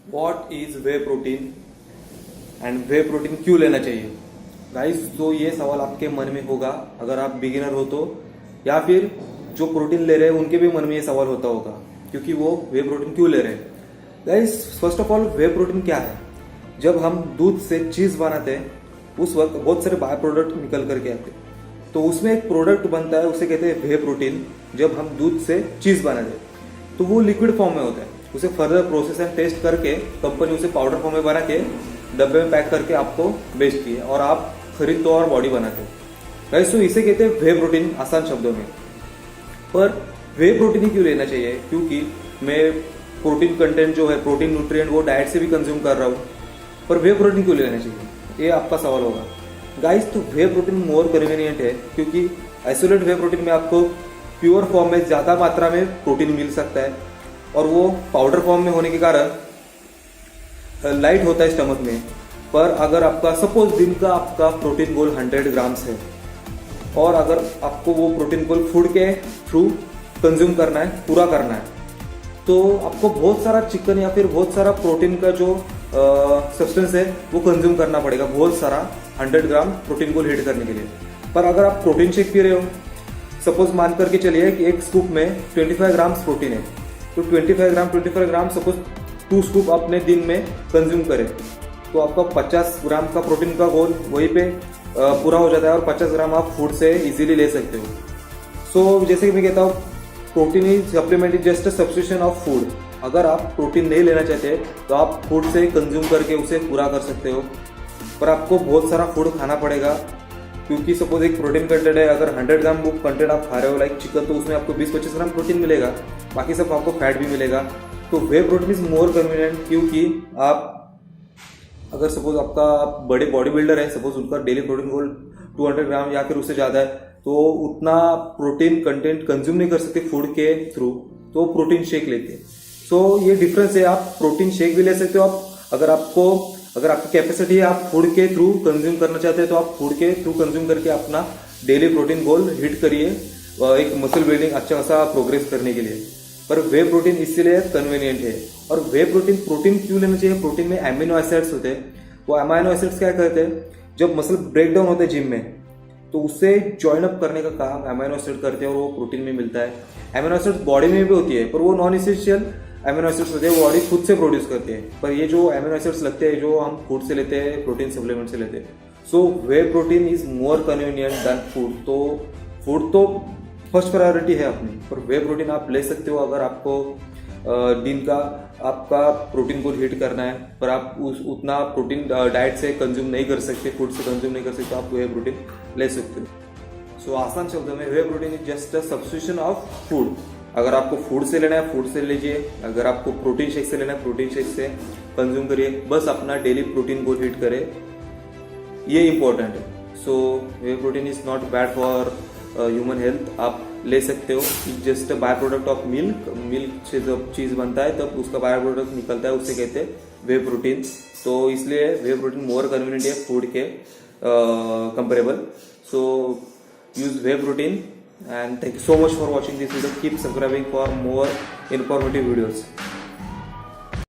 What is way protein and way protein क्यों लेना चाहिए। गाइस, तो ये सवाल आपके मन में होगा अगर आप बिगिनर हो तो, या फिर जो प्रोटीन ले रहे हैं उनके भी मन में ये सवाल होता होगा क्योंकि वो वे प्रोटीन क्यों ले रहे हैं। Guys, first of all way protein क्या है। जब हम दूध से चीज बनाते हैं उस वक्त बहुत सारे बाय प्रोडक्ट निकल करके आते हैं, तो उसमें एक प्रोडक्ट बनता है, उसे कहते हैं वे प्रोटीन। जब हम दूध से चीज बनाते हैं तो वो लिक्विड फॉर्म में होता है, उसे फर्दर प्रोसेस एंड टेस्ट करके कंपनी उसे पाउडर फॉर्म में बना के डब्बे में पैक करके आपको बेचती है और आप खरीदते हो और बॉडी बनाते हो। गाइस, तो इसे कहते हैं वे प्रोटीन आसान शब्दों में। पर वे प्रोटीन ही क्यों लेना चाहिए? क्योंकि मैं प्रोटीन कंटेंट जो है, प्रोटीन न्यूट्रिएंट, वो डाइट से भी कंज्यूम कर रहा हूँ, पर वे प्रोटीन क्यों लेना चाहिए, ये आपका सवाल होगा। गाइस, तो वे प्रोटीन मोर कन्वीनियंट है क्योंकि आइसोलेट वे प्रोटीन में आपको प्योर फॉर्म में ज्यादा मात्रा में प्रोटीन मिल सकता है और वो पाउडर फॉर्म में होने के कारण लाइट होता है स्टमक में। पर अगर आपका सपोज दिन का आपका प्रोटीन गोल 100 ग्राम्स है और अगर आपको वो प्रोटीन गोल फूड के थ्रू कंज्यूम करना है, पूरा करना है, तो आपको बहुत सारा चिकन या फिर बहुत सारा प्रोटीन का जो सब्सटेंस है वो कंज्यूम करना पड़ेगा, बहुत सारा 100 ग्राम प्रोटीन गोल हिट करने के लिए। पर अगर आप प्रोटीन शेक पी रहे हो, सपोज मान करके चलिए कि एक स्कूप में 25 ग्राम्स प्रोटीन है, तो 25 ग्राम सपोज 2 स्कूप अपने दिन में कंज्यूम करें तो आपका 50 ग्राम का प्रोटीन का गोल वहीं पे पूरा हो जाता है और 50 ग्राम आप फूड से इजीली ले सकते हो। सो जैसे कि मैं कहता हूँ, protein is supplement is just a substitution of food. अगर आप प्रोटीन नहीं लेना चाहते तो आप फूड से कंज्यूम करके उसे पूरा कर सकते हो, पर आपको बहुत सारा फूड खाना पड़ेगा क्योंकि सपोज एक प्रोटीन कंटेंट है, अगर 100 ग्राम वो कंटेंट आप खा रहे हो लाइक चिकन, तो उसमें आपको 20-25 ग्राम प्रोटीन मिलेगा, बाकी सब आपको फैट भी मिलेगा। तो वे प्रोटीन इज मोर कन्वीनियंट क्योंकि आप अगर सपोज आपका बड़े बॉडी बिल्डर है, सपोज उनका डेली प्रोटीन गोल 200 ग्राम या फिर उससे ज्यादा है, तो उतना प्रोटीन कंटेंट कंज्यूम नहीं कर सकते फूड के थ्रू, तो प्रोटीन शेक लेते हैं। सो ये डिफरेंस है। आप प्रोटीन शेक भी ले सकते हो, आप अगर आपकी कैपेसिटी है, आप फूड के थ्रू कंज्यूम करना चाहते हैं तो आप फूड के थ्रू कंज्यूम करके अपना डेली प्रोटीन गोल हिट करिए एक मसल बिल्डिंग अच्छा खासा प्रोग्रेस करने के लिए। पर वे प्रोटीन इसीलिए कन्वीनियंट है। और वे प्रोटीन क्यों लेना चाहिए? प्रोटीन में एमिनो एसिड्स होते हैं। वो एमिनो एसिड्स क्या करते हैं, जब मसल ब्रेक डाउन होते हैं जिम में, तो उससे ज्वाइन अप करने का काम एमिनो एसिड करते हैं और वो प्रोटीन में मिलता है। एमिनो एसिड्स बॉडी में भी होती है पर वो नॉन एसेंशियल एमिनो एसिड्स होते हैं, बॉडी खुद से प्रोड्यूस करती है। पर ये जो एमिनो एसिड्स लगते हैं जो हम फूड से लेते हैं, प्रोटीन सप्लीमेंट से लेते हैं। So whey protein is more convenient than food. तो फूड तो फर्स्ट प्रायोरिटी है अपनी, पर वे प्रोटीन आप ले सकते हो अगर आपको दिन का आपका प्रोटीन को हिट करना है, पर आप उतना प्रोटीन डाइट से कंज्यूम नहीं कर सकते, फूड से कंज्यूम नहीं कर सकते, तो आप वे प्रोटीन ले सकते हो। सो आसान शब्दों में whey protein is just a substitution of food. अगर आपको फूड से लेना है फूड से लीजिए, अगर आपको प्रोटीन शेक से लेना है प्रोटीन शेक से कंज्यूम करिए, बस अपना डेली प्रोटीन को हिट करे, ये इंपॉर्टेंट है। So whey protein is not bad for human health, आप ले सकते हो। Just by product of milk से जब चीज बनता है तब उसका बाय प्रोडक्ट निकलता है, उससे कहते हैं वे प्रोटीन। तो इसलिए वे प्रोटीन मोर कन्वीनियंट है फूड के comparable. So use way protein and thank you so much for watching this video. Keep subscribing for more informative videos.